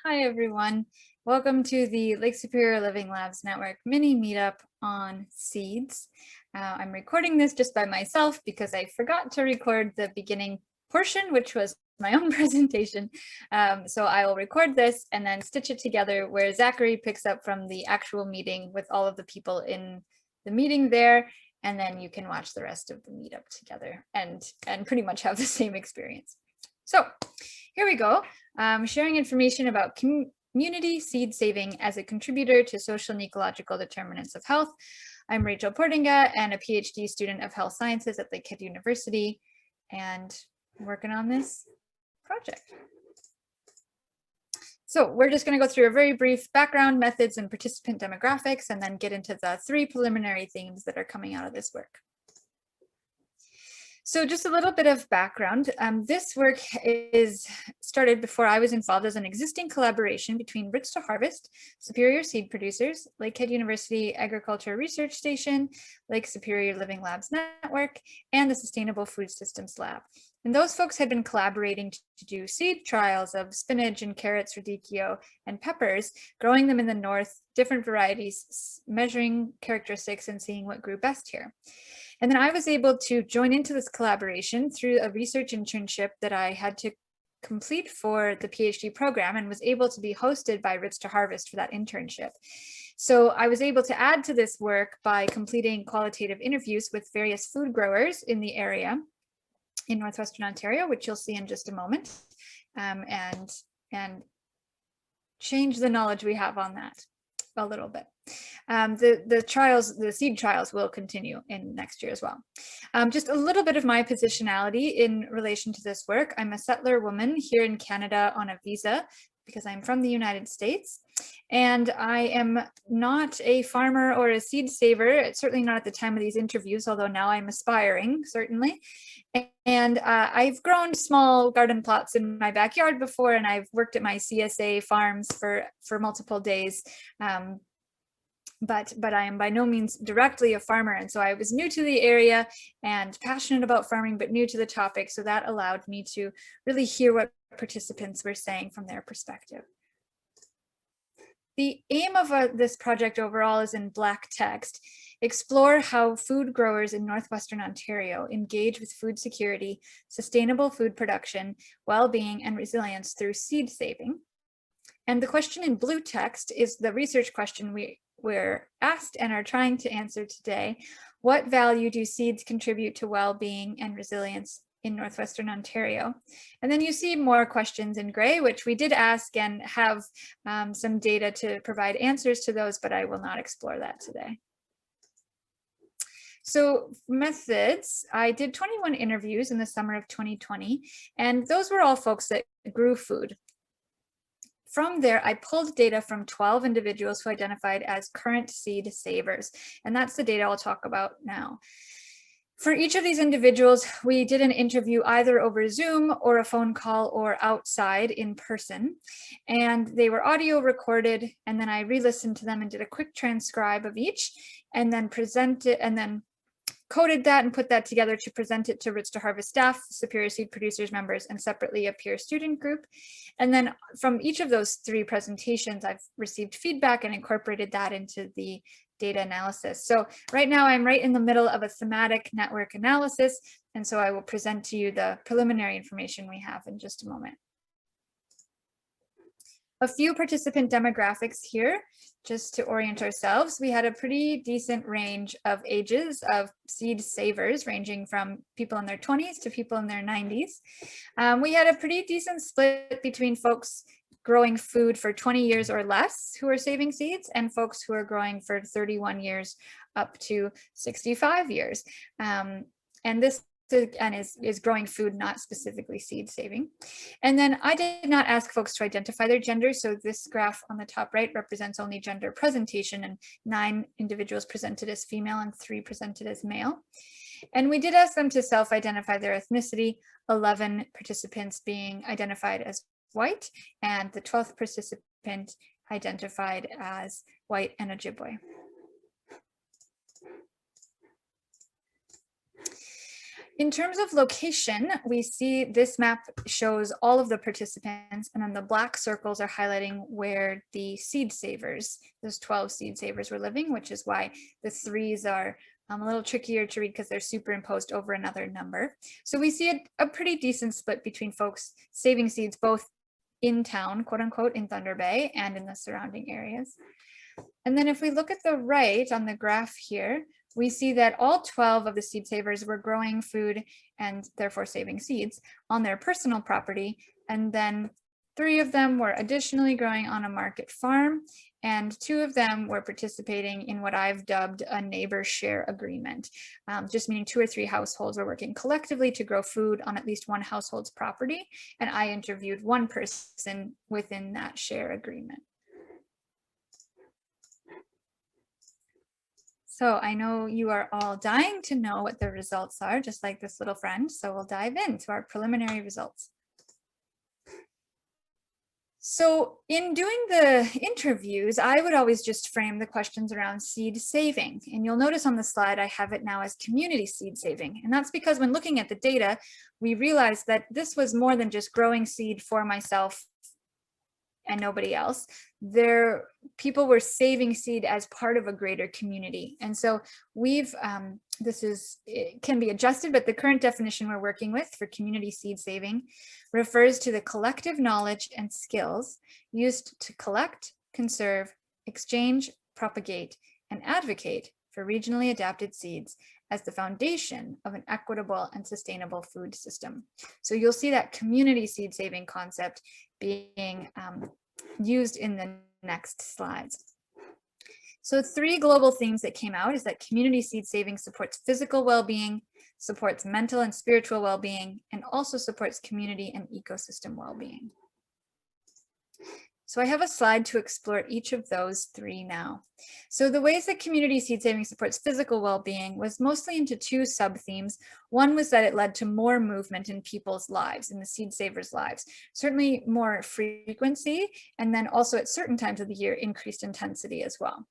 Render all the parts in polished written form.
Hi, everyone. Welcome to the Lake Superior Living Labs Network mini meetup on seeds. I'm recording this just by myself because I forgot to record the beginning portion, which was my own presentation. So I will record this and then stitch it together where Zachary picks up from the actual meeting with all of the people in the meeting there. And then you can watch the rest of the meetup together and pretty much have the same experience. So here we go. Sharing information about community seed saving as a contributor to social and ecological determinants of health. I'm Rachel Portinga and a PhD student of health sciences at Lakehead University and working on this project. So we're just going to go through a very brief background, methods, and participant demographics, and then get into the 3 preliminary themes that are coming out of this work. So just a little bit of background. This work is started before I was involved as an existing collaboration between Roots to Harvest, Superior Seed Producers, Lakehead University Agriculture Research Station, Lake Superior Living Labs Network, and the Sustainable Food Systems Lab. And those folks had been collaborating to do seed trials of spinach and carrots, radicchio, and peppers, growing them in the north, different varieties, measuring characteristics and seeing what grew best here. And then I was able to join into this collaboration through a research internship that I had to complete for the PhD program and was able to be hosted by Roots to Harvest for that internship. So I was able to add to this work by completing qualitative interviews with various food growers in the area in Northwestern Ontario, which you'll see in just a moment, and change the knowledge we have on that a little bit. The seed trials will continue in next year as well. Just a little bit of my positionality in relation to this work. I'm a settler woman here in Canada on a visa because I'm from the United States. And I am not a farmer or a seed saver, certainly not at the time of these interviews, although now I'm aspiring, certainly. And I've grown small garden plots in my backyard before, and I've worked at my CSA farms for multiple days. But I am by no means directly a farmer. And so I was new to the area and passionate about farming, but new to the topic. So that allowed me to really hear what participants were saying from their perspective. The aim of this project overall is in black text. Explore how food growers in Northwestern Ontario engage with food security, sustainable food production, well-being, and resilience through seed saving. And the question in blue text is the research question we're asked and are trying to answer today. What value do seeds contribute to well-being and resilience in Northwestern Ontario? And then you see more questions in gray, which we did ask and have some data to provide answers to those, but I will not explore that today. So methods, I did 21 interviews in the summer of 2020, and those were all folks that grew food. From there, I pulled data from 12 individuals who identified as current seed savers, and that's the data I'll talk about now. For each of these individuals, we did an interview either over Zoom or a phone call or outside in person, and they were audio recorded, and then I re-listened to them and did a quick transcribe of each, and then coded that and put that together to present it to Roots to Harvest staff, Superior Seed Producers members, and separately a peer student group. And then from each of those 3 presentations, I've received feedback and incorporated that into the data analysis. So right now I'm right in the middle of a thematic network analysis. And so I will present to you the preliminary information we have in just a moment. A few participant demographics here, just to orient ourselves. We had a pretty decent range of ages of seed savers, ranging from people in their 20s to people in their 90s. We had a pretty decent split between folks growing food for 20 years or less who are saving seeds and folks who are growing for 31 years up to 65 years. And this and is growing food, not specifically seed saving. And then I did not ask folks to identify their gender. So this graph on the top right represents only gender presentation, and 9 individuals presented as female and 3 presented as male. And we did ask them to self-identify their ethnicity, 11 participants being identified as white, and the 12th participant identified as white and Ojibwe. In terms of location, we see this map shows all of the participants, and then the black circles are highlighting where the seed savers, those 12 seed savers, were living, which is why the 3s are a little trickier to read because they're superimposed over another number. So we see a pretty decent split between folks saving seeds both in town, quote unquote, in Thunder Bay and in the surrounding areas. And then if we look at the right on the graph here, we see that all 12 of the seed savers were growing food and therefore saving seeds on their personal property. And then 3 of them were additionally growing on a market farm, and 2 of them were participating in what I've dubbed a neighbor share agreement, just meaning 2 or 3 households were working collectively to grow food on at least one household's property. And I interviewed one person within that share agreement. So I know you are all dying to know what the results are, just like this little friend. So we'll dive into our preliminary results. So in doing the interviews, I would always just frame the questions around seed saving. And you'll notice on the slide, I have it now as community seed saving. And that's because when looking at the data, we realized that this was more than just growing seed for myself and nobody else. People were saving seed as part of a greater community. And so we've, it can be adjusted, but the current definition we're working with for community seed saving refers to the collective knowledge and skills used to collect, conserve, exchange, propagate, and advocate for regionally adapted seeds as the foundation of an equitable and sustainable food system. So you'll see that community seed saving concept being used in the next slides. So 3 global themes that came out is that community seed saving supports physical well-being, supports mental and spiritual well-being, and also supports community and ecosystem well-being. So I have a slide to explore each of those 3 now. So the ways that community seed saving supports physical well-being was mostly into 2 sub-themes. One was that it led to more movement in people's lives, in the seed savers' lives, certainly more frequency, and then also at certain times of the year, increased intensity as well.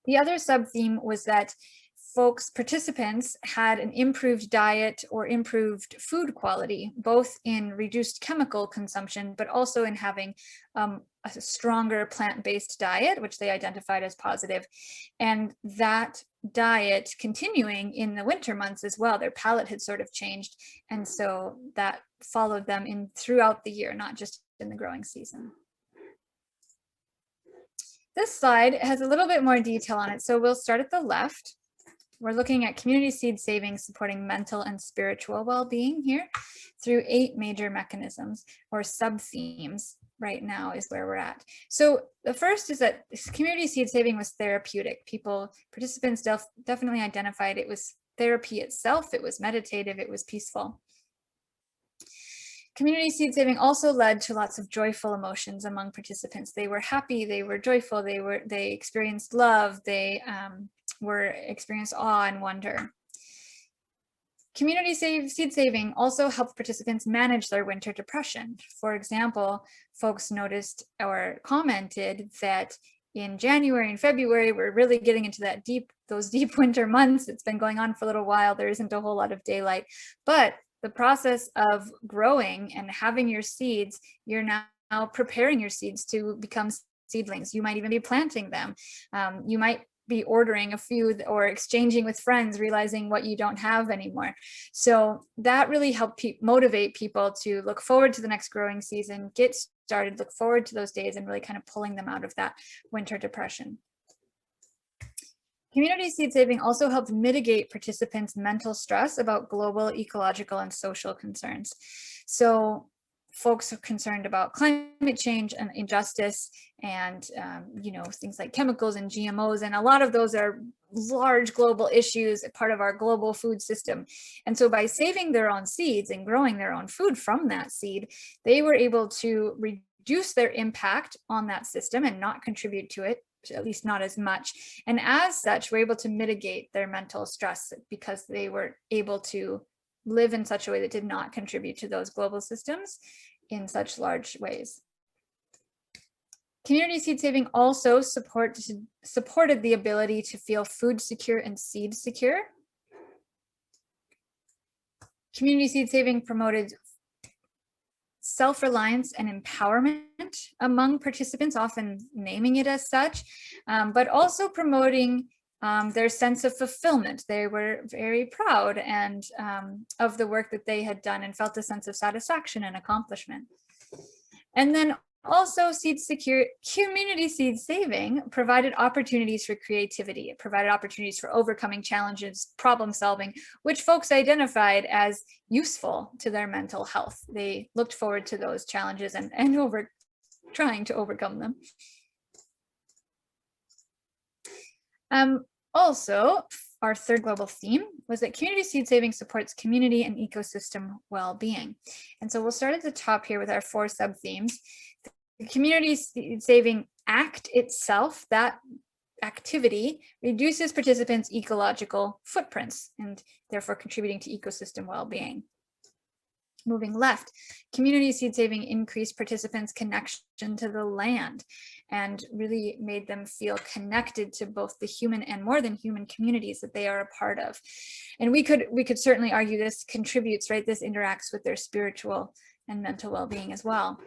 The other sub-theme was that participants had an improved diet or improved food quality, both in reduced chemical consumption, but also in having a stronger plant-based diet, which they identified as positive. And that diet continuing in the winter months as well, their palate had sort of changed. And so that followed them throughout the year, not just in the growing season. This slide has a little bit more detail on it. So we'll start at the left. We're looking at community seed saving supporting mental and spiritual well-being here through 8 major mechanisms or sub-themes. Right now is where we're at. So the first is that community seed saving was therapeutic. Participants definitely identified it was therapy itself. It was meditative. It was peaceful. Community seed saving also led to lots of joyful emotions among participants. They were happy, they were joyful, they experienced love, they experienced awe and wonder. Community seed saving also helped participants manage their winter depression. For example, folks noticed or commented that in January and February, we're really getting into those deep winter months. It's been going on for a little while. There isn't a whole lot of daylight, but the process of growing and having your seeds, you're now preparing your seeds to become seedlings. You might even be planting them. You might be ordering a few or exchanging with friends, realizing what you don't have anymore. So that really helped motivate people to look forward to the next growing season, get started, look forward to those days, and really kind of pulling them out of that winter depression. Community seed saving also helped mitigate participants' mental stress about global ecological and social concerns. So folks are concerned about climate change and injustice and things like chemicals and GMOs, and a lot of those are large global issues, part of our global food system. And so by saving their own seeds and growing their own food from that seed, they were able to reduce their impact on that system and not contribute to it, at least not as much. And as such, we're able to mitigate their mental stress because they were able to live in such a way that did not contribute to those global systems in such large ways. Community seed saving also supported the ability to feel food secure and seed secure. Community seed saving promoted self-reliance and empowerment among participants, often naming it as such, but also promoting their sense of fulfillment. They were very proud and of the work that they had done and felt a sense of satisfaction and accomplishment. And then also community seed saving provided opportunities for creativity. It provided opportunities for overcoming challenges, problem solving, which folks identified as useful to their mental health. They looked forward to those challenges and trying to overcome them. Also, our third global theme was that community seed saving supports community and ecosystem well-being. And so we'll start at the top here with our 4 sub-themes. The community seed saving act itself, that activity, reduces participants' ecological footprints and therefore contributing to ecosystem well-being. Moving left, community seed saving increased participants' connection to the land and really made them feel connected to both the human and more than human communities that they are a part of. And we could certainly argue this contributes, right? This interacts with their spiritual and mental well-being as well.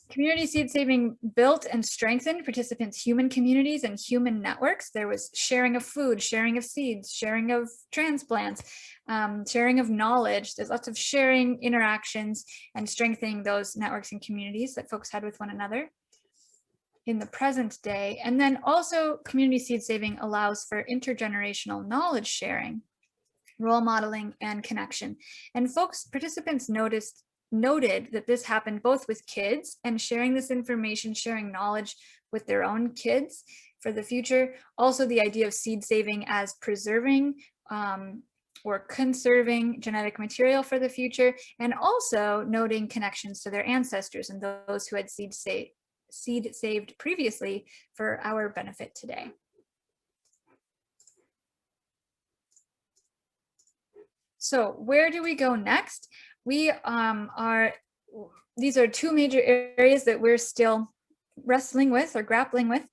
Community seed saving built and strengthened participants' human communities and human networks. There was sharing of food, sharing of seeds, sharing of transplants, sharing of knowledge. There's lots of sharing interactions and strengthening those networks and communities that folks had with one another in the present day. And then also community seed saving allows for intergenerational knowledge sharing, role modeling, and connection. And participants noted that this happened both with kids and sharing this information, sharing knowledge with their own kids for the future. Also the idea of seed saving as preserving or conserving genetic material for the future, and also noting connections to their ancestors and those who had seed saved previously for our benefit today. So where do we go next? These are 2 major areas that we're still wrestling with or grappling with.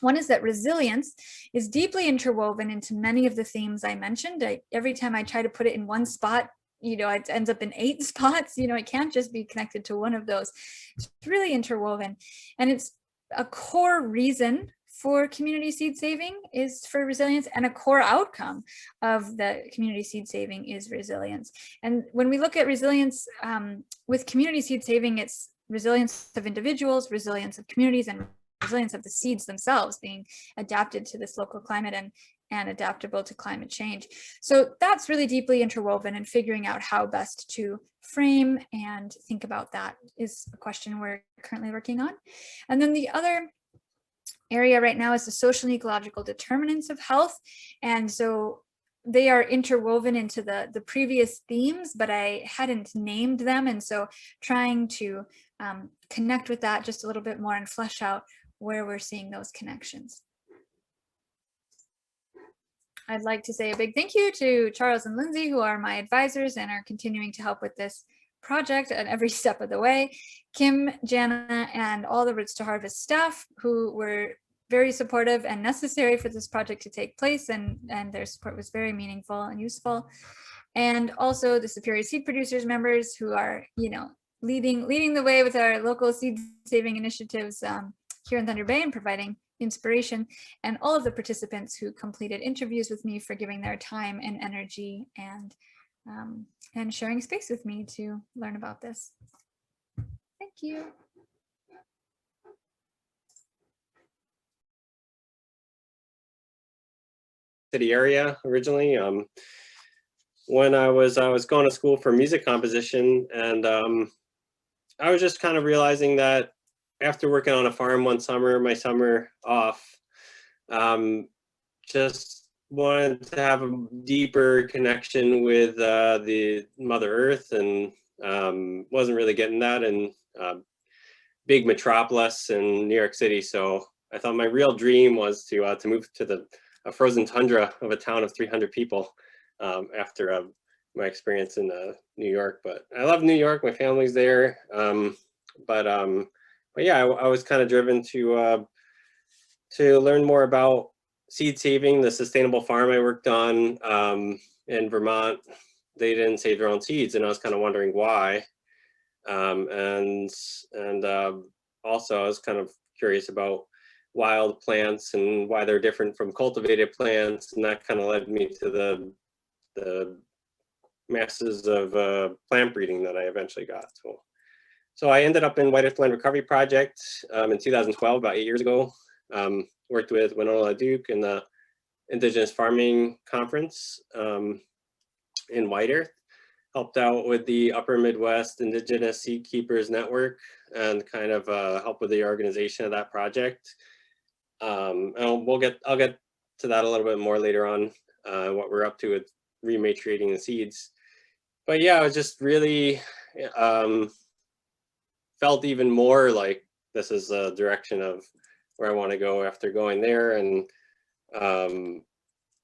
One is that resilience is deeply interwoven into many of the themes I mentioned. Every time I try to put it in one spot, it ends up in 8 spots. It can't just be connected to one of those. It's really interwoven. And it's a core reason for community seed saving is for resilience, and a core outcome of the community seed saving is resilience. And when we look at resilience with community seed saving, it's resilience of individuals, resilience of communities, and resilience of the seeds themselves being adapted to this local climate and adaptable to climate change. So that's really deeply interwoven, and figuring out how best to frame and think about that is a question we're currently working on. And then the other area right now is the social and ecological determinants of health. And so they are interwoven into the previous themes, but I hadn't named them. And so trying to connect with that just a little bit more and flesh out where we're seeing those connections. I'd like to say a big thank you to Charles and Lindsay, who are my advisors and are continuing to help with this project at every step of the way. Kim, Jana, and all the Roots to Harvest staff who were very supportive and necessary for this project to take place, and their support was very meaningful and useful. And also the Superior Seed Producers members who are, leading the way with our local seed saving initiatives here in Thunder Bay and providing inspiration, and all of the participants who completed interviews with me for giving their time and energy and sharing space with me to learn about this. Thank you. City area originally. When I was going to school for music composition, and I was just kind of realizing that after working on a farm one summer, my summer off, just wanted to have a deeper connection with the Mother Earth, and wasn't really getting that in big metropolis in New York City. So I thought my real dream was to move to a frozen tundra of a town of 300 people after my experience in New York. But I love New York. My family's there. But yeah, I was kind of driven to learn more about seed saving, the sustainable farm I worked on in Vermont, they didn't save their own seeds, and I was kind of wondering why. Also I was kind of curious about wild plants and why they're different from cultivated plants, and that kind of led me to the masses of plant breeding that I eventually got. So I ended up in White Land Recovery Project in 2012, about 8 years ago. Worked with Winona Duke in the Indigenous Farming Conference in White Earth. Helped out with the Upper Midwest Indigenous Seed Keepers Network and kind of help with the organization of that project. And I'll get to that a little bit more later on, what we're up to with rematriating the seeds. But yeah, I was just really felt even more like this is a direction of where I want to go after going there, and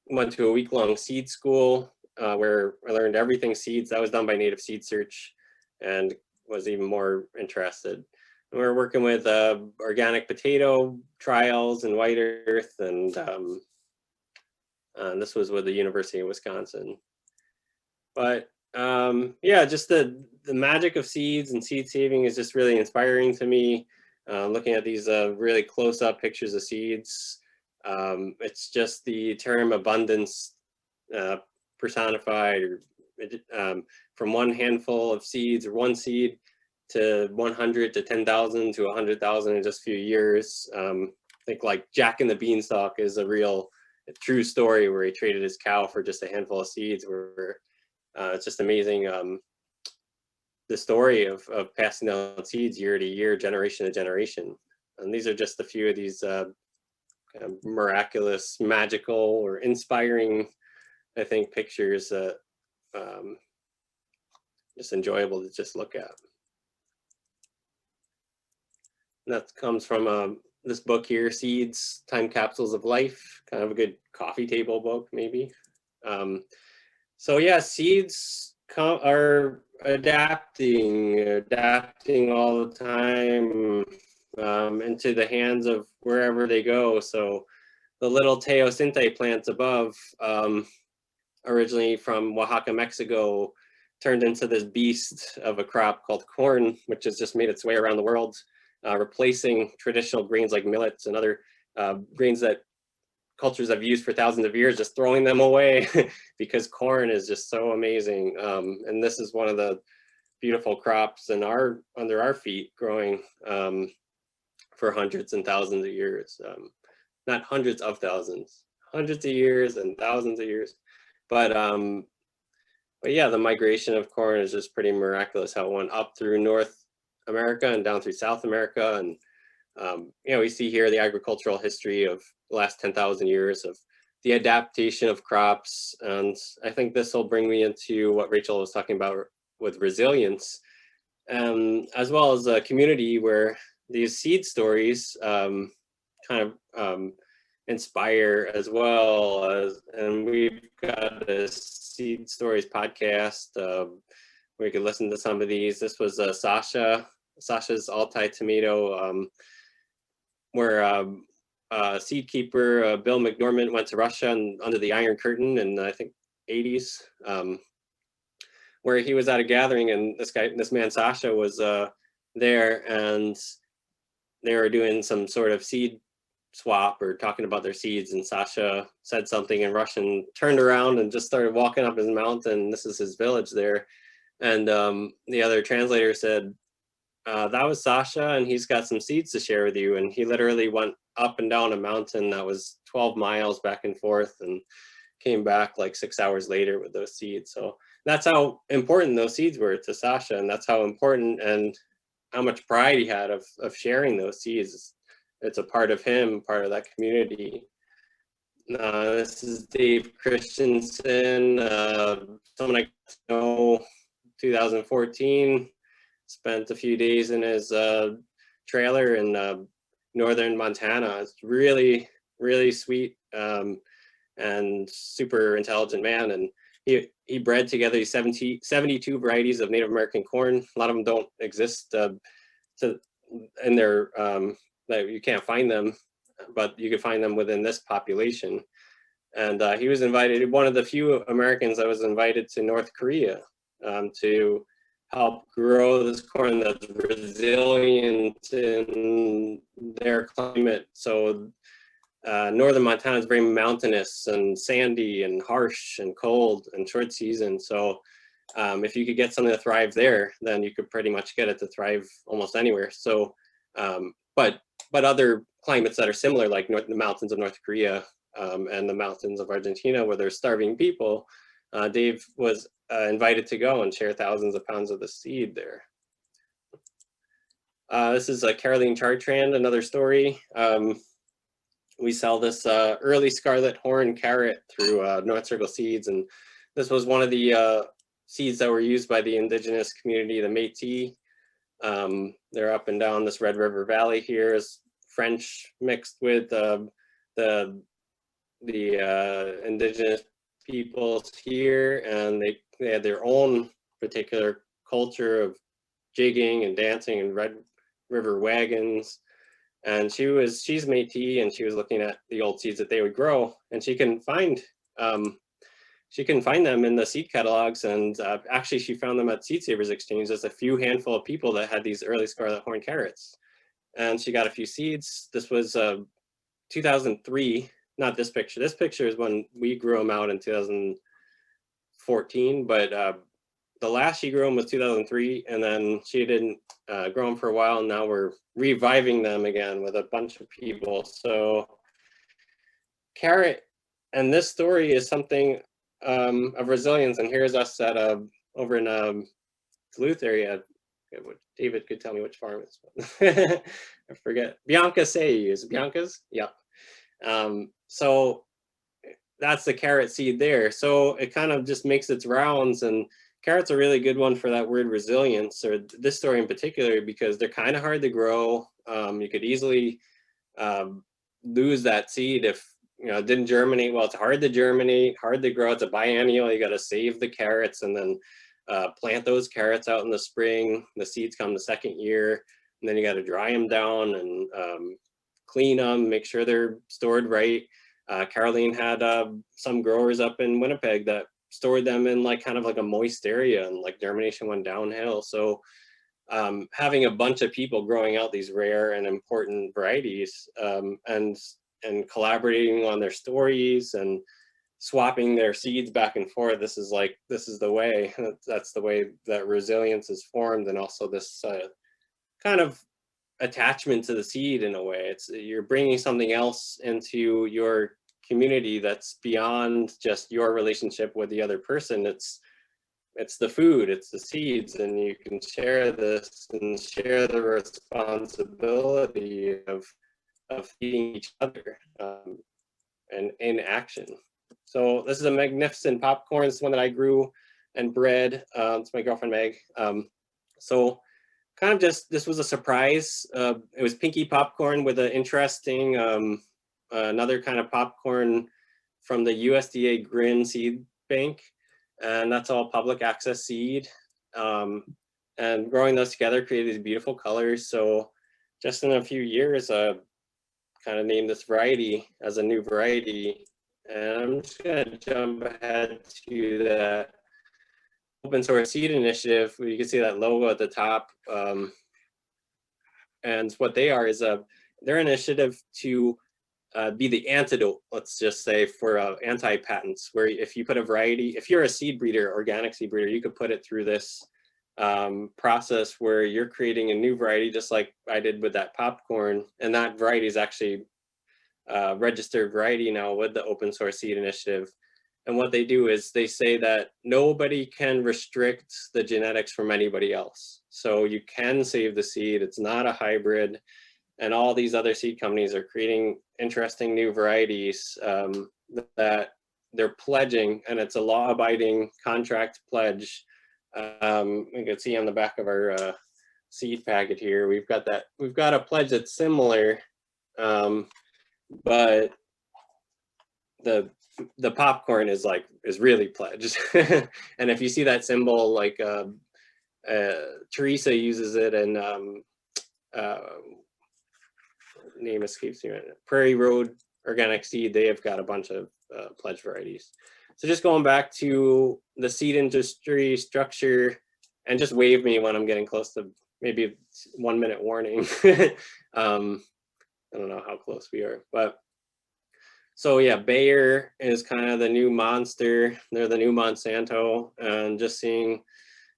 went to a week-long seed school where I learned everything seeds. That was done by Native Seed Search, and was even more interested. And we were working with organic potato trials in White Earth, and this was with the University of Wisconsin. But yeah, just the magic of seeds and seed saving is just really inspiring to me. Looking at these really close-up pictures of seeds, it's just the term abundance personified, from one handful of seeds or one seed to 100 to 10,000 to 100,000 in just a few years. I think like Jack and the Beanstalk is a true story where he traded his cow for just a handful of seeds. Where it's just amazing, the story of passing down seeds year to year, generation to generation. And these are just a few of these kind of miraculous, magical, or inspiring, I think, pictures that just enjoyable to just look at. And that comes from this book here, Seeds, Time Capsules of Life, kind of a good coffee table book, maybe. So yeah, seeds are adapting all the time into the hands of wherever they go. So the little teosinte plants above, originally from Oaxaca, Mexico, turned into this beast of a crop called corn, which has just made its way around the world, replacing traditional grains like millets and other grains that cultures have used for thousands of years, just throwing them away because corn is just so amazing. And this is one of the beautiful crops under our feet, growing for hundreds and thousands of years. Not hundreds of thousands, hundreds of years and thousands of years. But yeah, the migration of corn is just pretty miraculous, how it went up through North America and down through South America. And we see here the agricultural history of the last 10,000 years of the adaptation of crops. And I think this will bring me into what Rachel was talking about with resilience, as well as a community where these seed stories kind of inspire as well. And we've got a Seed Stories podcast where you can listen to some of these. This was Sasha's Altai tomato, where seed keeper Bill McNorman went to Russia and under the Iron Curtain in, I think, 80s, where he was at a gathering, and this man Sasha was there, and they were doing some sort of seed swap or talking about their seeds, and Sasha said something in Russian, turned around and just started walking up his mountain. This is his village there, and the other translator said, that was Sasha, and he's got some seeds to share with you. And he literally went up and down a mountain that was 12 miles back and forth, and came back like 6 hours later with those seeds. So that's how important those seeds were to Sasha, and that's how important and how much pride he had of sharing those seeds. It's a part of him, part of that community. This is Dave Christensen, someone I got to know 2014. Spent a few days in his trailer in northern Montana. It's really, really sweet and super intelligent man. And he bred together these 72 varieties of Native American corn. A lot of them don't exist in their, that you can't find them, but you can find them within this population. And he was invited, one of the few Americans that was invited to North Korea to help grow this corn that's resilient in their climate. So northern Montana is very mountainous and sandy and harsh and cold and short season. So if you could get something to thrive there, then you could pretty much get it to thrive almost anywhere. So, but other climates that are similar, like the mountains of North Korea and the mountains of Argentina, where there's starving people, Dave was invited to go and share thousands of pounds of the seed there. This is a Caroline Chartrand, another story. We sell this early scarlet horn carrot through North Circle Seeds, and this was one of the seeds that were used by the indigenous community, the Métis. They're up and down this Red River Valley here, is French mixed with the indigenous peoples here, and they had their own particular culture of jigging and dancing and Red River wagons. And she's Métis, and she was looking at the old seeds that they would grow, and she can find them in the seed catalogs. And actually, she found them at Seed Savers Exchange. There's a few handful of people that had these early scarlet horn carrots, and she got a few seeds. This was 2003. Not this picture. This picture is when we grew them out in 2014, but the last she grew them was 2003, and then she didn't grow them for a while, and now we're reviving them again with a bunch of people. So carrot, and this story is something of resilience, and here's us at over in Duluth area. David could tell me which farm it's I forget. Bianca Say, is it Bianca's? Yeah. So that's the carrot seed there. So it kind of just makes its rounds, and carrot's a really good one for that word resilience, or this story in particular, because they're kind of hard to grow. You could easily lose that seed if it didn't germinate well. It's hard to germinate, hard to grow. It's a biennial. You got to save the carrots and then plant those carrots out in the spring. The seeds come the second year, and then you got to dry them down and clean them, make sure they're stored right. Caroline had some growers up in Winnipeg that stored them in kind of like a moist area, and germination went downhill. So having a bunch of people growing out these rare and important varieties and collaborating on their stories and swapping their seeds back and forth, this is the way. That's the way that resilience is formed, and also this kind of attachment to the seed in a way. You're bringing something else into your community that's beyond just your relationship with the other person. It's the food, it's the seeds, and you can share this and share the responsibility of feeding each other and in action. So this is a magnificent popcorn. This is one that I grew and bred. It's my girlfriend Meg. So kind of just, this was a surprise. It was pinky popcorn with an interesting, another kind of popcorn from the USDA Grin Seed Bank. And that's all public access seed. And growing those together created these beautiful colors. So just in a few years, kind of named this variety as a new variety. And I'm just gonna jump ahead to the open source seed initiative, where you can see that logo at the top. And what they are is their initiative to be the antidote, let's just say, for anti-patents, where if you put a variety, if you're a seed breeder, organic seed breeder, you could put it through this process where you're creating a new variety, just like I did with that popcorn. And that variety is actually registered variety now with the open source seed initiative. And what they do is they say that nobody can restrict the genetics from anybody else. So you can save the seed, it's not a hybrid. And all these other seed companies are creating interesting new varieties that they're pledging, and it's a law-abiding contract pledge. You can see on the back of our seed packet here, we've got a pledge that's similar, but the popcorn is really pledged. And if you see that symbol, Teresa uses it, and name escapes me right now. Prairie Road Organic Seed, they have got a bunch of pledge varieties. So just going back to the seed industry structure, and just wave me when I'm getting close to maybe 1 minute warning. I don't know how close we are, but so yeah, Bayer is kind of the new monster. They're the new Monsanto, and just seeing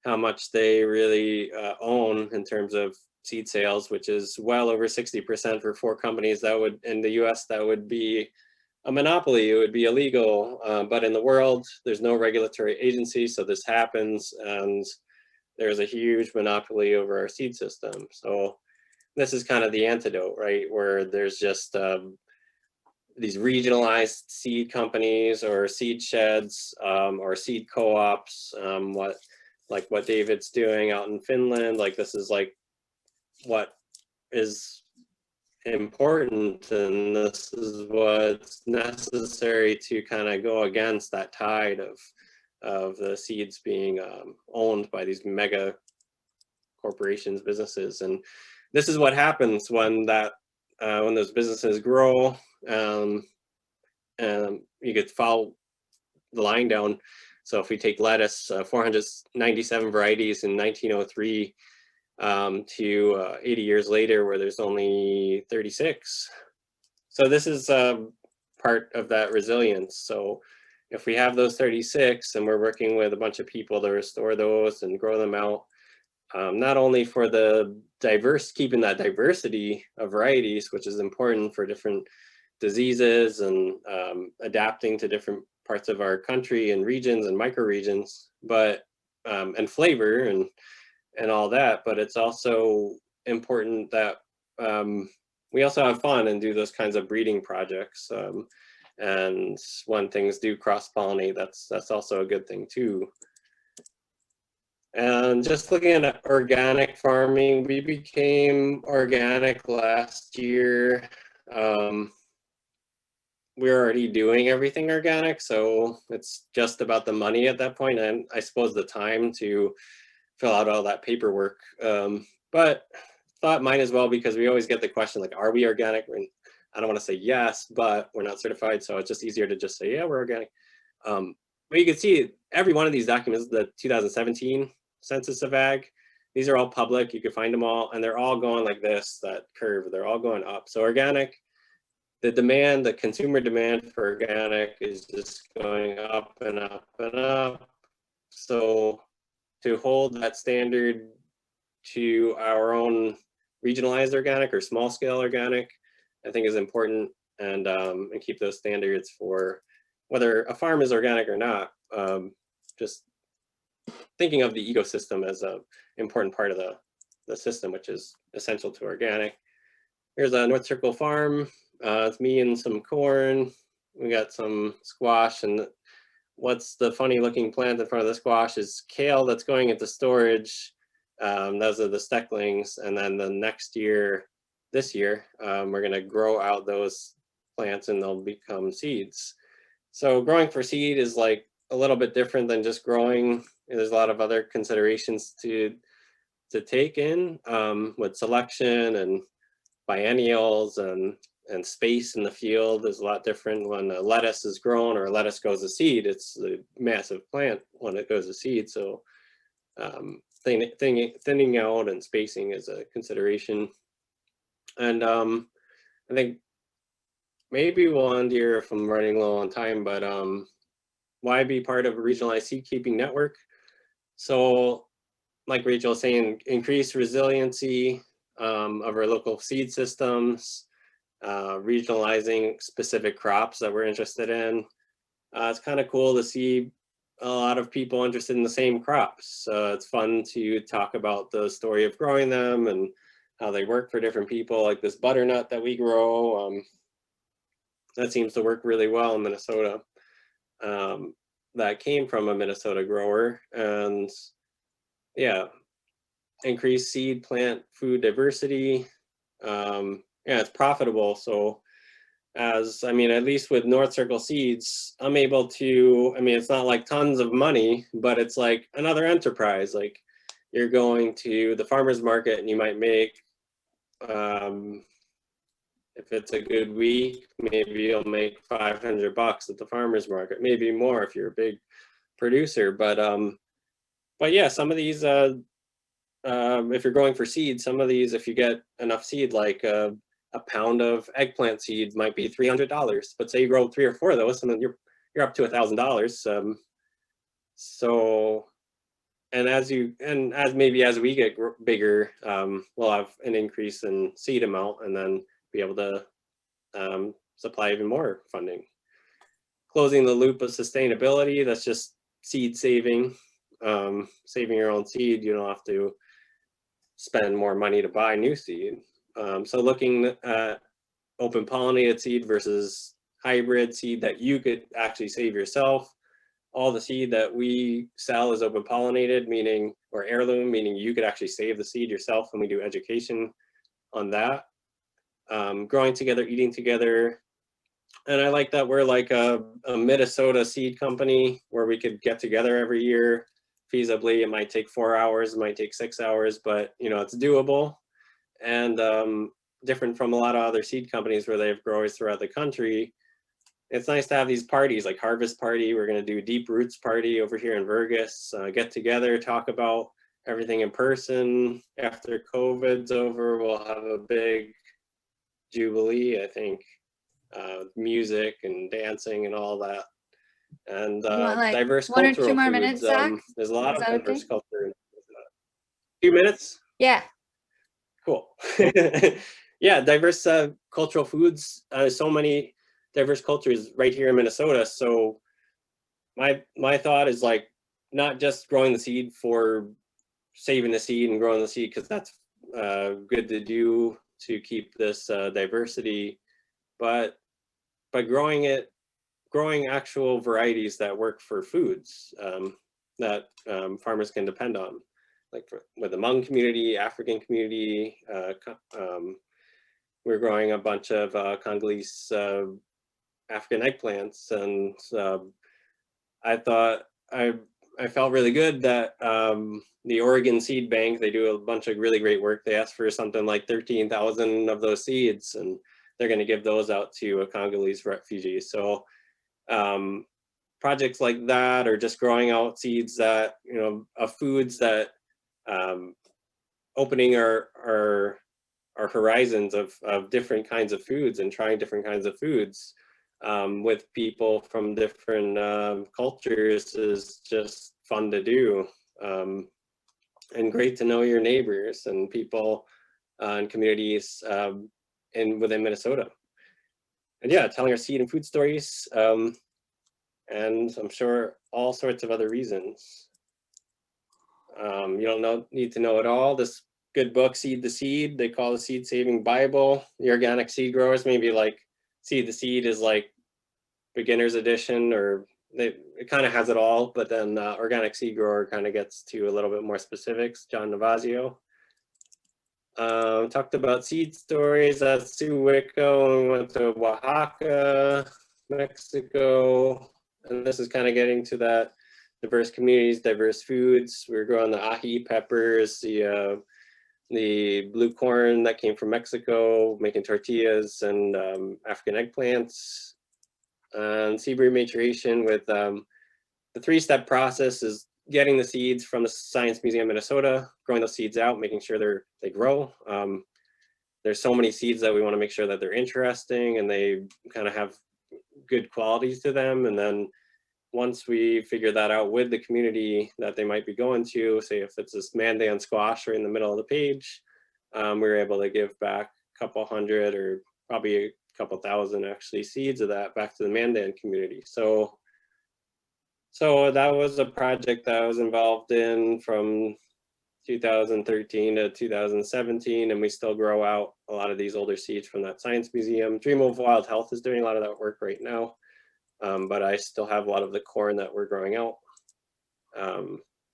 how much they really own in terms of seed sales, which is well over 60% for 4 companies. That would, in the US, that would be a monopoly. It would be illegal, but in the world, there's no regulatory agency, so this happens, and there's a huge monopoly over our seed system. So this is kind of the antidote, right? Where there's just these regionalized seed companies or seed sheds or seed co-ops, what David's doing out in Finland. Like, this is like what is important, and this is what's necessary to kind of go against that tide of the seeds being owned by these mega corporations, businesses. And this is what happens when those businesses grow. And you could follow the line down. So if we take lettuce, 497 varieties in 1903 to 80 years later, where there's only 36. So this is part of that resilience. So if we have those 36 and we're working with a bunch of people to restore those and grow them out, not only for keeping that diversity of varieties, which is important for different diseases and adapting to different parts of our country and regions and microregions, but and flavor and all that, but it's also important that we also have fun and do those kinds of breeding projects. And when things do cross-pollinate, that's also a good thing too. And just looking at organic farming, we became organic last year. We're already doing everything organic, so it's just about the money at that point, and I suppose the time to fill out all that paperwork. But thought might as well, because we always get the question, like, are we organic? And I don't want to say yes, but we're not certified, so it's just easier to just say, yeah, we're organic. But you can see every one of these documents, the 2017 Census of Ag, these are all public. You can find them all, and they're all going like this, that curve. They're all going up. So organic, the consumer demand for organic is just going up and up and up. So to hold that standard to our own regionalized organic or small scale organic, I think is important, and keep those standards for whether a farm is organic or not. Just thinking of the ecosystem as an important part of the system, which is essential to organic. Here's a North Circle farm. It's me and some corn. We got some squash, and what's the funny looking plant in front of the squash is kale that's going into storage. Those are the stecklings, and then the next year, this year, we're gonna grow out those plants and they'll become seeds. So growing for seed is like a little bit different than just growing. There's a lot of other considerations to take in with selection and biennials and space in the field is a lot different. When a lettuce is grown or a lettuce goes to seed, it's a massive plant when it goes to seed. So thinning out and spacing is a consideration. And I think maybe we'll end here if I'm running low on time, but why be part of a regionalized seed keeping network? So like Rachel was saying, increase resiliency of our local seed systems, regionalizing specific crops that we're interested in. It's kind of cool to see a lot of people interested in the same crops. It's fun to talk about the story of growing them and how they work for different people, like this butternut that we grow. That seems to work really well in Minnesota. That came from a Minnesota grower, and yeah, increase seed plant food diversity. Yeah, it's profitable. So at least with North Circle Seeds, I'm able to, it's not like tons of money, but it's like another enterprise. Like, you're going to the farmer's market and you might make, If it's a good week, maybe you'll make $500 at the farmer's market, maybe more if you're a big producer. But yeah, some of these, if you're going for seed, some of these, if you get enough seed, like a pound of eggplant seed might be $300. But say you grow 3 or 4 of those, and then you're up to $1,000. So, and as we get bigger, we'll have an increase in seed amount, and then be able to supply even more funding. Closing the loop of sustainability, that's just seed saving, saving your own seed. You don't have to spend more money to buy new seed. So looking at open pollinated seed versus hybrid seed that you could actually save yourself. All the seed that we sell is open pollinated, meaning, or heirloom, meaning you could actually save the seed yourself, and we do education on that. Growing together, eating together. And I like that we're like a Minnesota seed company where we could get together every year feasibly. It might take 4 hours, it might take 6 hours, but you know, it's doable. And different from a lot of other seed companies where they have growers throughout the country, it's nice to have these parties like Harvest Party. We're going to do Deep Roots Party over here in Vergas, get together, talk about everything in person. After COVID's over, we'll have a big jubilee, I think, music and dancing and all that. And like diverse 1 or 2 cultural more foods. minutes, Zach? There's a lot Is of that diverse okay? culture. 2 minutes? Yeah. Cool. Yeah, diverse cultural foods. So many diverse cultures right here in Minnesota. So my thought is like not just growing the seed for saving the seed and growing the seed, because that's good to do to keep this diversity, but growing actual varieties that work for foods that farmers can depend on, like with the Hmong community, African community. We're growing a bunch of Congolese African eggplants, and I felt really good that the Oregon Seed Bank, they do a bunch of really great work. They asked for something like 13,000 of those seeds, and they're going to give those out to a Congolese refugee. So projects like that, or just growing out seeds that, you know, of foods that opening our horizons of different kinds of foods and trying different kinds of foods with people from different cultures is just fun to do, and great to know your neighbors and people and communities within Minnesota. And yeah, telling our seed and food stories, and I'm sure all sorts of other reasons. You don't need to know it all. This good book, Seed the Seed, they call the Seed Saving Bible. The organic seed growers, maybe like Seed the Seed is like beginner's edition, or it kind of has it all, but then organic seed grower kind of gets to a little bit more specifics. John Navazio talked about seed stories at Suwico, and went to Oaxaca, Mexico, and this is kind of getting to that diverse communities, diverse foods. We were growing the ají peppers, the blue corn that came from Mexico, making tortillas, and African eggplants. And seed rematuration with the 3-step process is getting the seeds from the Science Museum of Minnesota, growing those seeds out, making sure they grow. There's so many seeds that we want to make sure that they're interesting and they kind of have good qualities to them. And then once we figure that out with the community that they might be going to, say if it's this Mandan squash right in the middle of the page, we were able to give back a couple hundred, or probably a couple thousand actually, seeds of that back to the Mandan community. So that was a project that I was involved in from 2013 to 2017, and we still grow out a lot of these older seeds from that science museum. Dream of Wild Health is doing a lot of that work right now, but I still have a lot of the corn that we're growing out.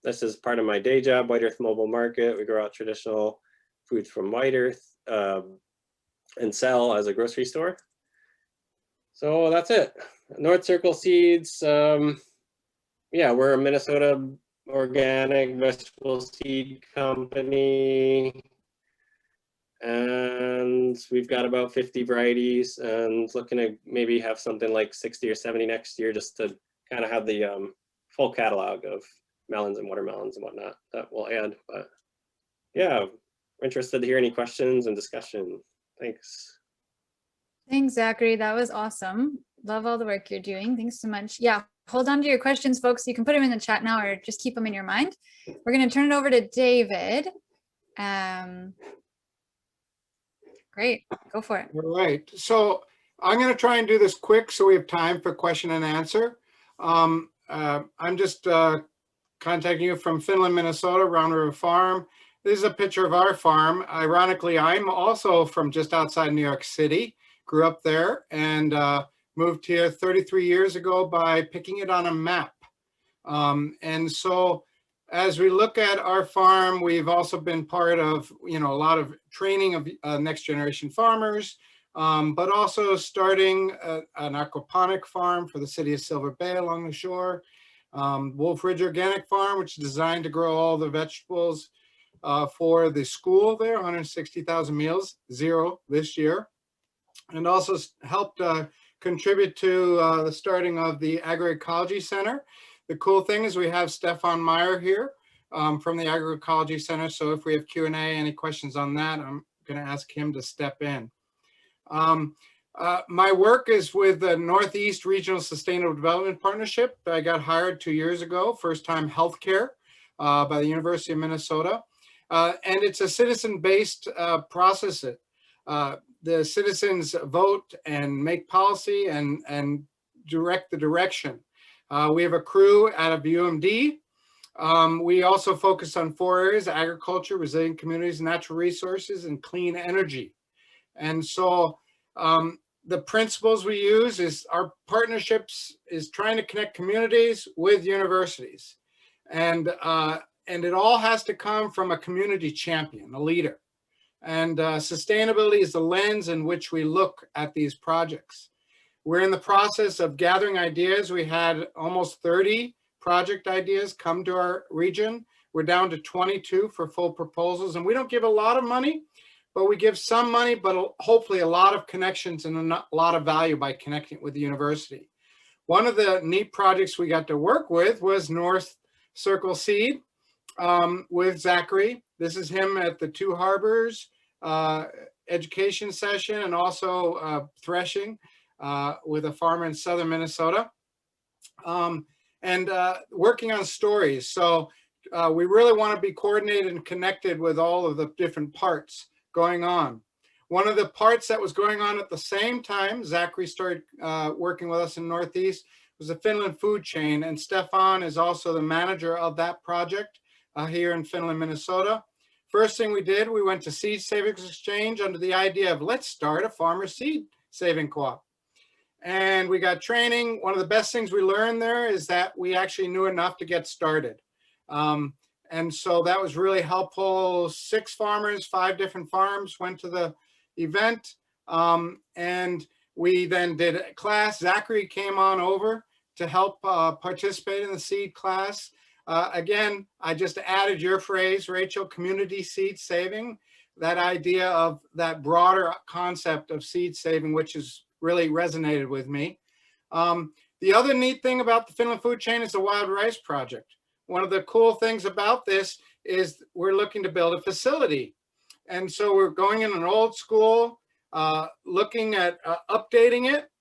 This is part of my day job, White Earth Mobile Market. We grow out traditional foods from White Earth and sell as a grocery store. So that's it. North Circle Seeds. Yeah, we're a Minnesota organic vegetable seed company, and and we've got about 50 varieties, and looking to maybe have something like 60 or 70 next year, just to kind of have the full catalog of melons and watermelons and whatnot that we'll add. But yeah, we're interested to hear any questions and discussion. Thanks. Thanks, Zachary. That was awesome. Love all the work you're doing. Thanks so much. Yeah, hold on to your questions, folks. You can put them in the chat now or just keep them in your mind. We're going to turn it over to David. Great, go for it. All right, so I'm going to try and do this quick so we have time for question and answer. I'm just contacting you from Finland, Minnesota, Round River Farm. This is a picture of our farm. Ironically, I'm also from just outside New York City, grew up there, and moved here 33 years ago by picking it on a map. And so as we look at our farm, we've also been part of, a lot of training of next generation farmers, but also starting an aquaponic farm for the city of Silver Bay along the shore. Wolf Ridge Organic Farm, which is designed to grow all the vegetables for the school there, 160,000 meals, 0 this year. And also helped contribute to the starting of the Agroecology Center. The cool thing is we have Stefan Meyer here from the Agroecology Center. So if we have Q&A, any questions on that, I'm going to ask him to step in. My work is with the Northeast Regional Sustainable Development Partnership. I got hired 2 years ago, first time healthcare by the University of Minnesota. And it's a citizen-based process. The citizens vote and make policy and direct the direction. We have a crew out of UMD. We also focus on 4 areas: agriculture, resilient communities, natural resources, and clean energy. And so the principles we use is our partnerships is trying to connect communities with universities. And it all has to come from a community champion, a leader. And sustainability is the lens in which we look at these projects. We're in the process of gathering ideas. We had almost 30 project ideas come to our region. We're down to 22 for full proposals. And we don't give a lot of money, but we give some money, but hopefully a lot of connections and a lot of value by connecting with the university. One of the neat projects we got to work with was North Circle Seed with Zachary. This is him at the Two Harbors education session and also threshing with a farmer in southern Minnesota, and working on stories. So we really want to be coordinated and connected with all of the different parts going on. One of the parts that was going on at the same time, Zachary started working with us in Northeast, was the Finland food chain, and Stefan is also the manager of that project here in Finland, Minnesota. First thing we did, we went to Seed Savings Exchange under the idea of let's start a farmer seed saving co-op. And we got training. One of the best things we learned there is that we actually knew enough to get started. And so that was really helpful. 6 farmers, 5 different farms went to the event. And we then did a class. Zachary came on over to help participate in the seed class. Again, I just added your phrase, Rachel, community seed saving, that idea of that broader concept of seed saving, which has really resonated with me. The other neat thing about the Finland food chain is the Wild Rice Project. One of the cool things about this is we're looking to build a facility. And so we're going in an old school, looking at updating it.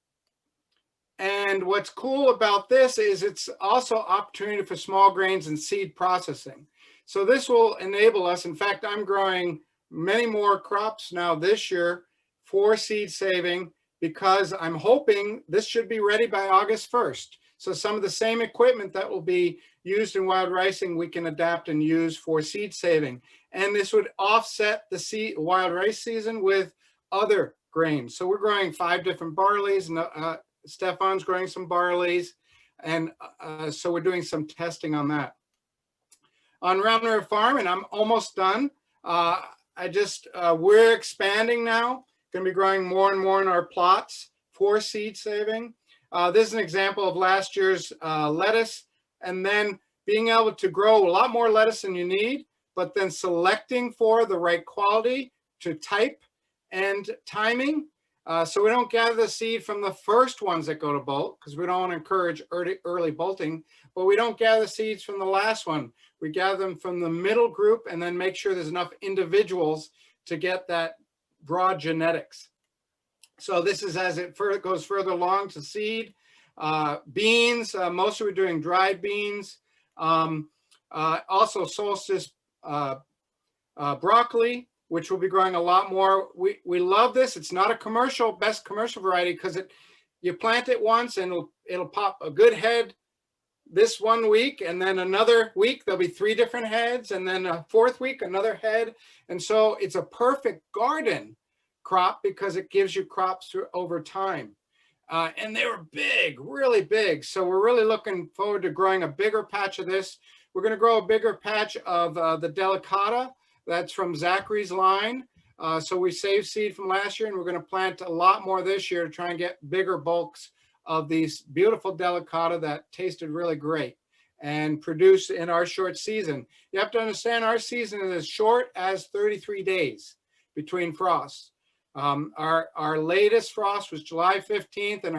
And what's cool about this is it's also opportunity for small grains and seed processing. So this will enable us. In fact, I'm growing many more crops now this year for seed saving because I'm hoping this should be ready by August 1st. So some of the same equipment that will be used in wild ricing, we can adapt and use for seed saving. And this would offset the wild rice season with other grains. So we're growing 5 different barleys, and Stefan's growing some barleys, and so we're doing some testing on that. On Round River Farm, and I'm almost done, we're expanding now, going to be growing more and more in our plots for seed saving. This is an example of last year's lettuce, and then being able to grow a lot more lettuce than you need, but then selecting for the right quality to type and timing. So we don't gather the seed from the first ones that go to bolt because we don't want to encourage early bolting, but we don't gather seeds from the last one. We gather them from the middle group and then make sure there's enough individuals to get that broad genetics. So this is as it goes further along to seed. Beans, mostly we're doing dried beans. Also solstice broccoli, which will be growing a lot more. We love this. It's not a best commercial variety because you plant it once and it'll pop a good head this 1 week, and then another week there'll be 3 different heads, and then a 4th week another head. And so it's a perfect garden crop because it gives you crops over time. And they were big, really big. So we're really looking forward to growing a bigger patch of this. We're going to grow a bigger patch of the delicata. That's from Zachary's line. So we saved seed from last year, and we're going to plant a lot more this year to try and get bigger bulks of these beautiful delicata that tasted really great and produced in our short season. You have to understand our season is as short as 33 days between frosts. Our latest frost was July 15th, and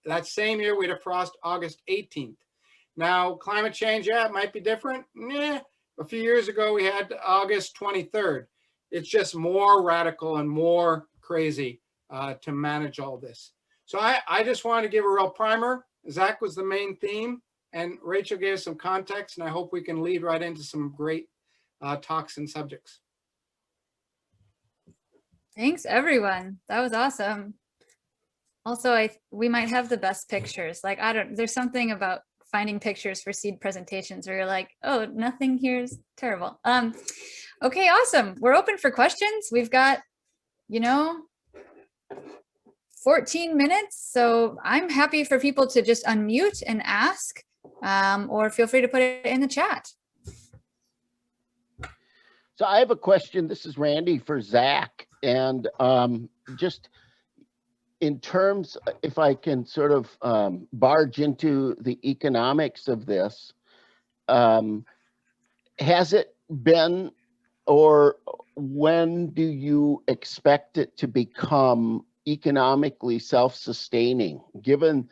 that same year we had a frost August 18th. Now, climate change, yeah, it might be different. A few years ago, we had August 23rd. It's just more radical and more crazy to manage all this. So I just wanted to give a real primer. Zach was the main theme, and Rachel gave some context, and I hope we can lead right into some great talks and subjects. Thanks, everyone. That was awesome. Also, we might have the best pictures. Like, there's something about finding pictures for seed presentations where you're like, oh, nothing here is terrible. Okay, awesome. We're open for questions. We've got, 14 minutes. So I'm happy for people to just unmute and ask, or feel free to put it in the chat. So I have a question. This is Randy for Zach. And just in terms, if I can sort of barge into the economics of this, has it been, or when do you expect it to become economically self-sustaining, given,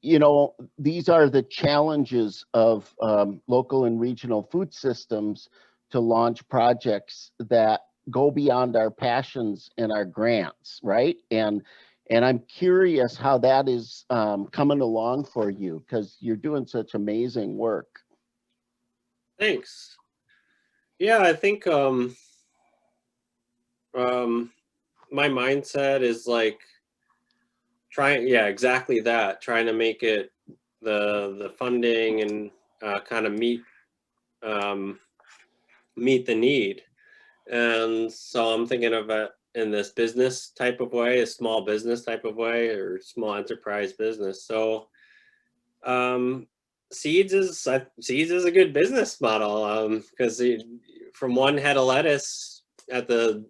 these are the challenges of local and regional food systems to launch projects that go beyond our passions and our grants, right? And I'm curious how that is coming along for you, because you're doing such amazing work. Thanks. Yeah, I think my mindset is like exactly that, trying to make it the funding and kind of meet the need. And so I'm thinking of it in this business type of way, a small business type of way, or small enterprise business. So seeds is a good business model, because from one head of lettuce at the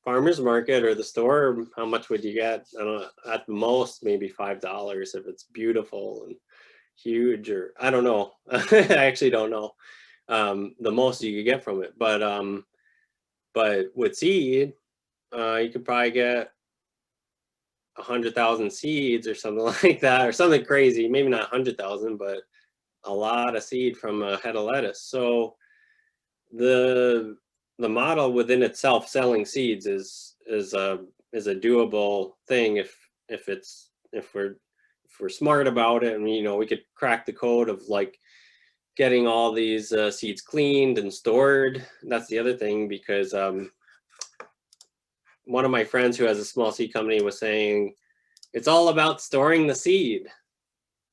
farmer's market or the store, how much would you get? I don't know, at most maybe $5 if it's beautiful and huge, or I don't know. I actually don't know the most you could get from it, but with seed, you could probably get 100,000 seeds or something like that, or something crazy. Maybe not 100,000, but a lot of seed from a head of lettuce. So the model within itself, selling seeds, is a doable thing if we're smart about it, and we could crack the code of like getting all these seeds cleaned and stored. That's the other thing, because one of my friends who has a small seed company was saying it's all about storing the seed,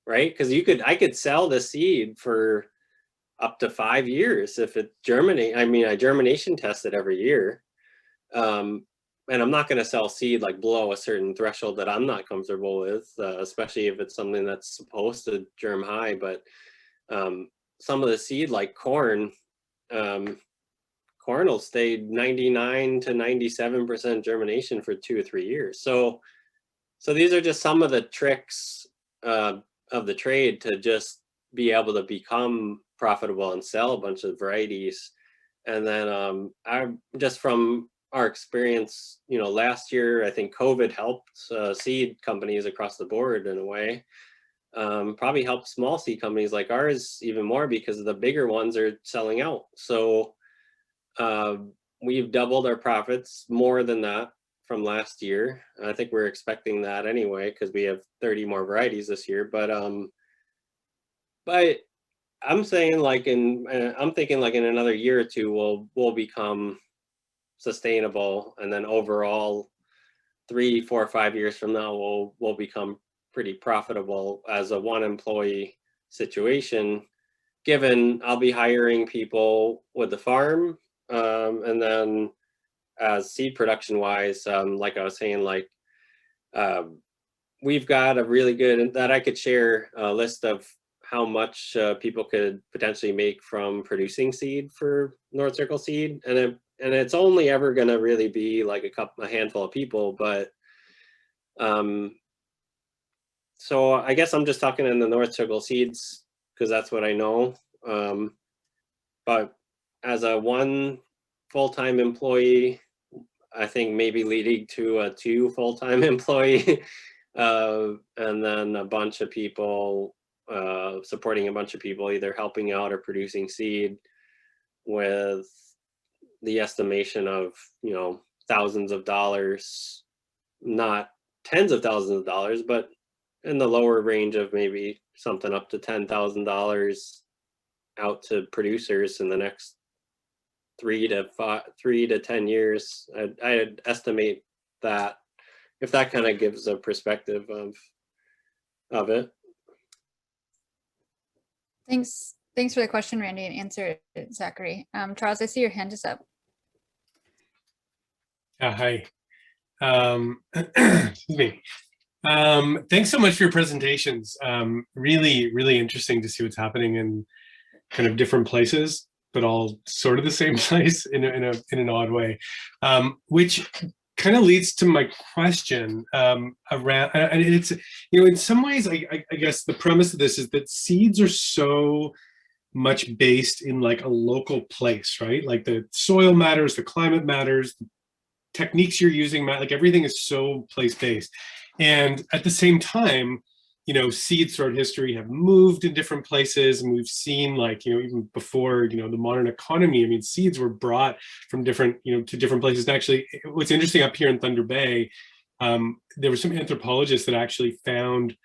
right? Because I could sell the seed for up to 5 years if it germinate. I mean, I germination test it every year, and I'm not going to sell seed like below a certain threshold that I'm not comfortable with, especially if it's something that's supposed to germ high. But some of the seed, like corn, corn will stay 99 to 97% germination for 2 or 3 years. So these are just some of the tricks of the trade to just be able to become profitable and sell a bunch of varieties. And then just from our experience, you know, last year, I think COVID helped seed companies across the board in a way. Probably helped small seed companies like ours even more because the bigger ones are selling out. So we've doubled our profits, more than that from last year. I think we're expecting that anyway because we have 30 more varieties this year. But I'm saying like I'm thinking like in another year or two we'll become sustainable, and then overall 3, 4, 5 years from now we'll become pretty profitable as a one employee situation, given I'll be hiring people with the farm, and then as seed production wise, like I was saying, like we've got a really good, that I could share a list of how much people could potentially make from producing seed for North Circle Seed, and it's only ever going to really be like a handful of people, but so I guess I'm just talking in the North Circle Seeds because that's what I know. But as a one full-time employee, I think maybe leading to a 2 full-time employee, and then a bunch of people supporting a bunch of people, either helping out or producing seed, with the estimation of, you know, thousands of dollars, not tens of thousands of dollars, but in the lower range of maybe something up to $10,000 out to producers in the next 3 to 10 years. I'd estimate that, if that kind of gives a perspective of it. Thanks for the question, Randy, and answer it, Zachary. Charles, I see your hand is up. Hi. Excuse me. Thanks so much for your presentations. Really, really interesting to see what's happening in kind of different places, but all sort of the same place in an odd way, which kind of leads to my question around, and it's, you know, in some ways, I guess the premise of this is that seeds are so much based in like a local place, right? Like the soil matters, the climate matters, the techniques you're using, like everything is so place-based. And at the same time, you know, seeds throughout history have moved in different places, and we've seen, like, you know, even before, you know, the modern economy, I mean, seeds were brought from different, you know, to different places. And actually, what's interesting up here in Thunder Bay, there were some anthropologists that actually found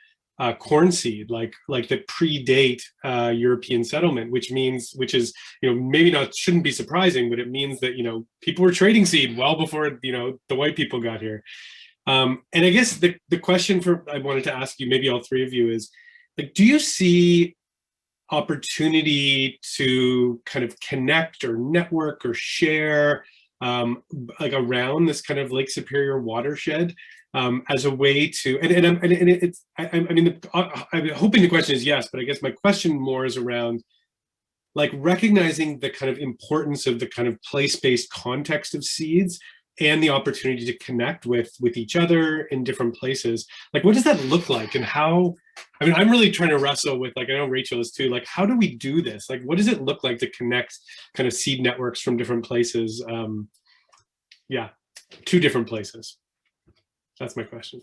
corn seed, like that predate European settlement, which is, you know, maybe not, shouldn't be surprising, but it means that, you know, people were trading seed well before, you know, the white people got here. And I guess the question I wanted to ask you, maybe all three of you, is like, do you see opportunity to kind of connect or network or share like around this kind of Lake Superior watershed as a way to, I mean, I'm hoping the question is yes, but I guess my question more is around like recognizing the kind of importance of the kind of place-based context of seeds and the opportunity to connect with each other in different places. Like, what does that look like, and how, I mean, I'm really trying to wrestle with, like, I know Rachel is too, like, how do we do this? Like, what does it look like to connect kind of seed networks from different places? Yeah, to different places. That's my question.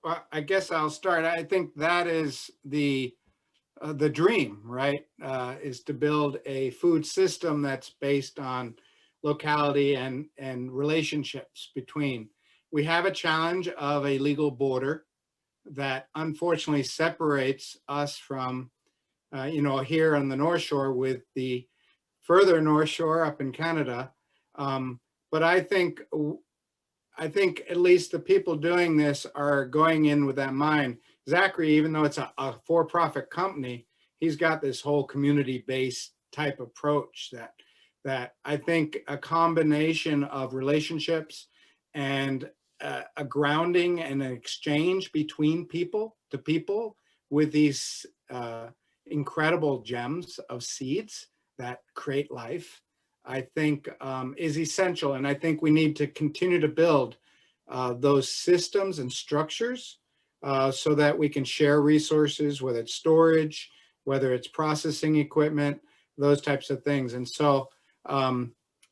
Well, I guess I'll start. I think that is the dream, right? Is to build a food system that's based on locality and relationships between. We have a challenge of a legal border that unfortunately separates us from, you know, here on the North Shore with the further North Shore up in Canada. But I think at least the people doing this are going in with that mind. Zachary, even though it's a for-profit company, he's got this whole community-based type approach that I think a combination of relationships and a grounding and an exchange between people to people with these incredible gems of seeds that create life, I think is essential. And I think we need to continue to build those systems and structures so that we can share resources, whether it's storage, whether it's processing equipment, those types of things. And so,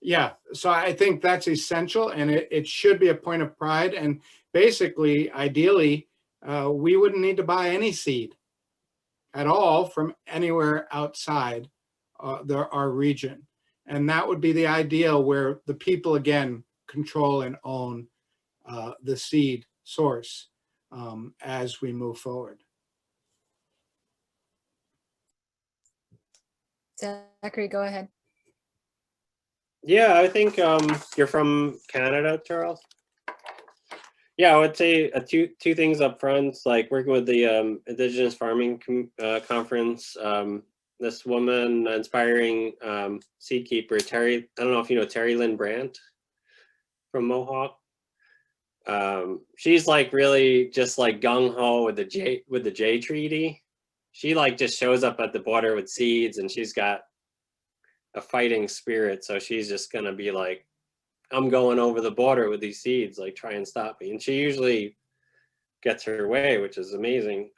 yeah, so I think that's essential, and it should be a point of pride. And basically, ideally, we wouldn't need to buy any seed at all from anywhere outside our region. And that would be the ideal, where the people, again, control and own the seed source as we move forward. Zachary, go ahead. Yeah, I think you're from Canada, Charles. Yeah, I would say two things up front, like working with the Indigenous Farming Conference. This woman, inspiring seed keeper, Terry, I don't know if you know Terry Lynn Brandt from Mohawk. She's like really just like gung-ho with the J Treaty. She like just shows up at the border with seeds, and she's got a fighting spirit. So she's just gonna be like, I'm going over the border with these seeds, like try and stop me. And she usually gets her way, which is amazing.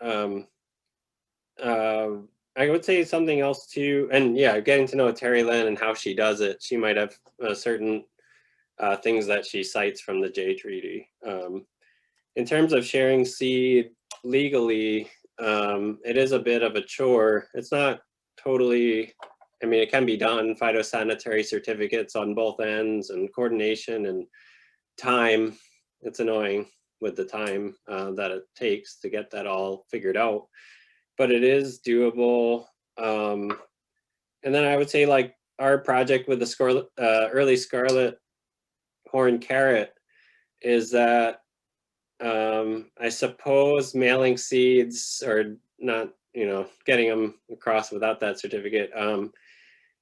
I would say something else too, and yeah, getting to know Terry Lynn and how she does it. She might have certain things that she cites from the J Treaty. In terms of sharing seed legally, it is a bit of a chore. It's not totally, I mean, it can be done, phytosanitary certificates on both ends and coordination and time. It's annoying with the time that it takes to get that all figured out, but it is doable. And then I would say like our project with the early scarlet horn carrot is that I suppose mailing seeds or not, getting them across without that certificate.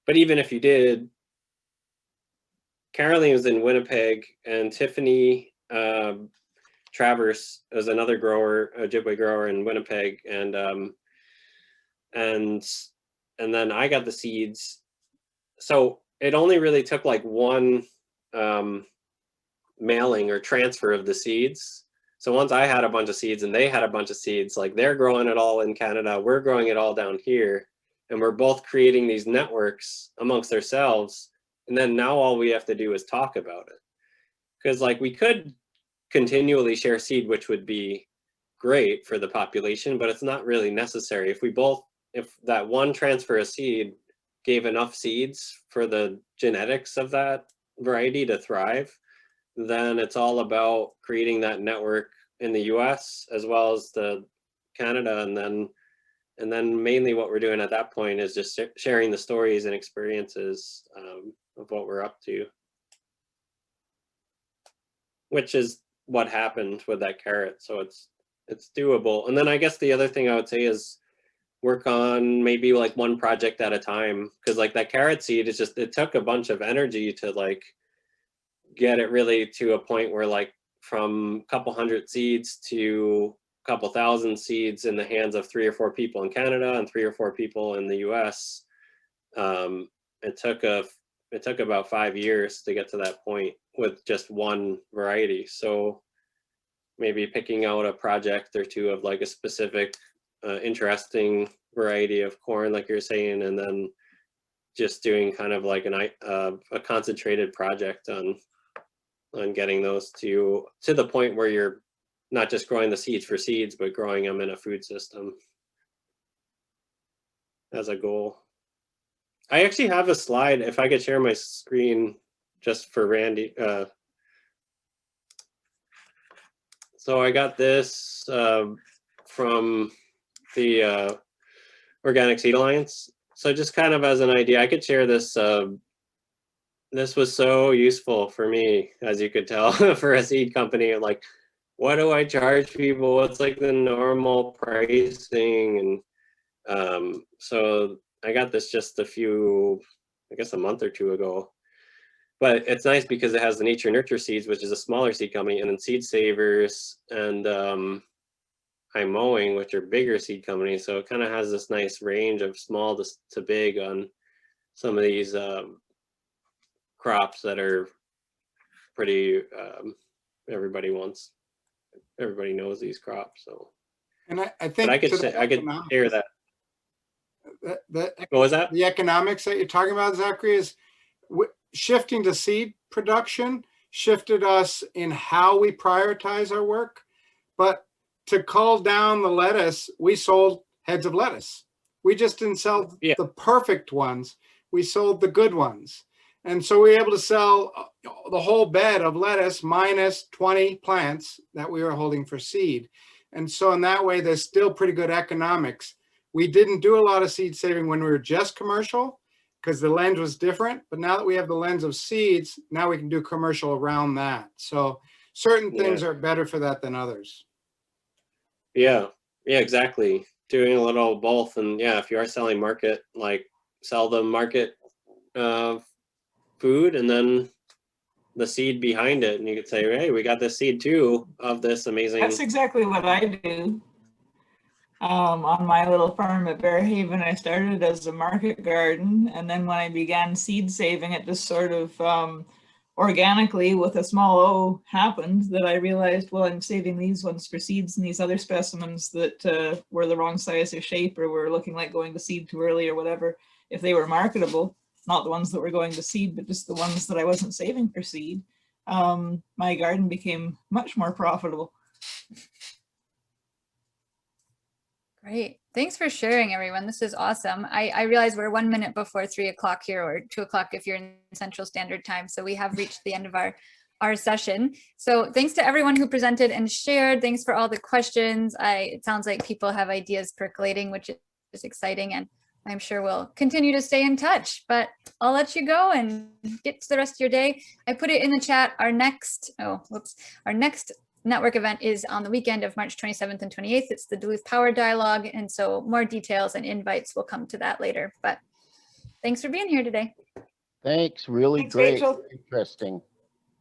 But even if you did, Caroline was in Winnipeg, and Tiffany Travers is another grower, a Ojibwe grower in Winnipeg, and then I got the seeds. So it only really took like one mailing or transfer of the seeds. So once I had a bunch of seeds and they had a bunch of seeds, like they're growing it all in Canada, we're growing it all down here, and we're both creating these networks amongst ourselves. And then now all we have to do is talk about it. Because like we could continually share seed, which would be great for the population, but it's not really necessary. If that one transfer of seed gave enough seeds for the genetics of that variety to thrive, then it's all about creating that network in the US as well as the Canada. And then mainly what we're doing at that point is just sharing the stories and experiences of what we're up to, which is what happened with that carrot. So it's doable. And then I guess the other thing I would say is work on maybe like one project at a time, because like that carrot seed is just, it took a bunch of energy to like get it really to a point where like from a couple hundred seeds to a couple thousand seeds in the hands of 3 or 4 people in Canada and 3 or 4 people in the US. It took about 5 years to get to that point with just one variety. So maybe picking out a project or two of like a specific interesting variety of corn, like you're saying, and then just doing kind of like a concentrated project on getting those to the point where you're not just growing the seeds for seeds, but growing them in a food system as a goal. I actually have a slide, if I could share my screen just for Randy. So I got this from the Organic Seed Alliance. So just kind of as an idea, I could share this. This was so useful for me, as you could tell, for a seed company. Like, what do I charge people? What's like the normal pricing? And so I got this just a month or two ago. But it's nice because it has the Nature Nurture Seeds, which is a smaller seed company, and then Seed Savers and I'm Mowing, which are bigger seed companies. So it kind of has this nice range of small to big on some of these crops that are pretty, everybody knows these crops. So, And I think but I could share that. What was that? The economics that you're talking about, Zachary, is shifting to seed production shifted us in how we prioritize our work. But to cull down the lettuce, we sold heads of lettuce. We just didn't sell the perfect ones. We sold the good ones. And so we were able to sell the whole bed of lettuce minus 20 plants that we were holding for seed. And so in that way, there's still pretty good economics. We didn't do a lot of seed saving when we were just commercial because the lens was different. But now that we have the lens of seeds, now we can do commercial around that. So certain things are better for that than others. Yeah, exactly. Doing a little of both. And yeah, if you are selling market, like sell the market food and then the seed behind it. And you could say, hey, we got this seed too of this amazing. That's exactly what I do. On my little farm at Bear Haven, I started as a market garden. And then when I began seed saving, it just sort of organically with a small O happened that I realized, well, I'm saving these ones for seeds and these other specimens that were the wrong size or shape or were looking like going to seed too early or whatever. If they were marketable, not the ones that were going to seed, but just the ones that I wasn't saving for seed, my garden became much more profitable. Great. Thanks for sharing, everyone. This is awesome. I realize we're 1 minute before 3 o'clock here, or 2 o'clock if you're in Central Standard Time. So we have reached the end of our session. So thanks to everyone who presented and shared. Thanks for all the questions. It sounds like people have ideas percolating, which is exciting. And I'm sure we'll continue to stay in touch, but I'll let you go and get to the rest of your day. I put it in the chat. Our next network event is on the weekend of March 27th and 28th. It's the Duluth Power Dialogue. And so more details and invites will come to that later. But thanks for being here today. Thanks. Really Thanks, great. Rachel. Interesting.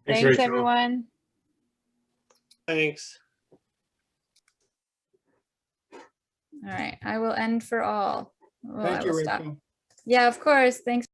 Thanks, Rachel. everyone. Thanks. All right. I will end for all. Well, I Thank you, will stop. Rachel. Yeah, of course. Thanks.